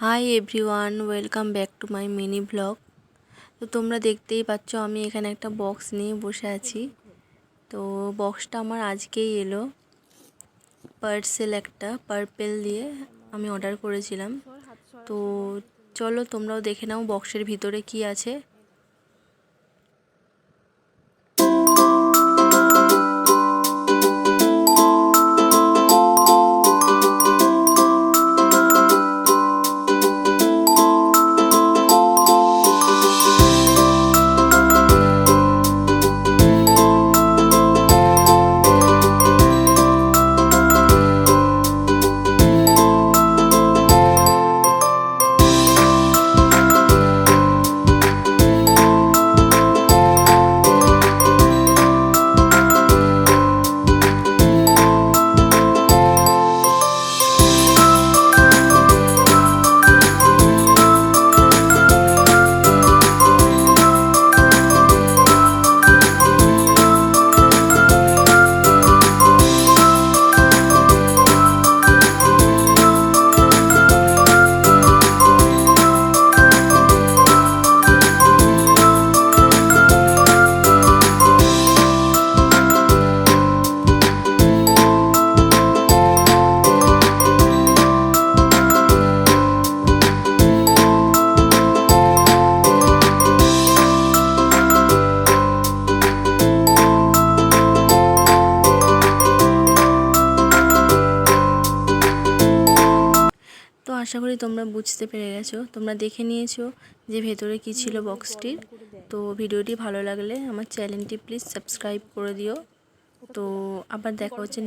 Hi everyone, welcome back to my mini blog. তো তোমরা দেখতেই পাচ্ছ আমি এখানে একটা বক্স নিয়ে বসে আছি। তো বক্সটা আমার আজকেই এলো। পার্সেল একটা পার্পেল দিয়ে আমি অর্ডার করেছিলাম। তো চলো তোমরাও দেখে নাও বক্সের ভিতরে কি আছে। তো আশা করি তোমরা বুঝতে পেরে গেছো, তোমরা দেখে নিয়েছো যে ভেতরে কি ছিল বক্সটির। তো ভিডিওটি ভালো লাগলে আমার চ্যানেলটি প্লিজ সাবস্ক্রাইব করে দিও। তো আবার দেখা হচ্ছে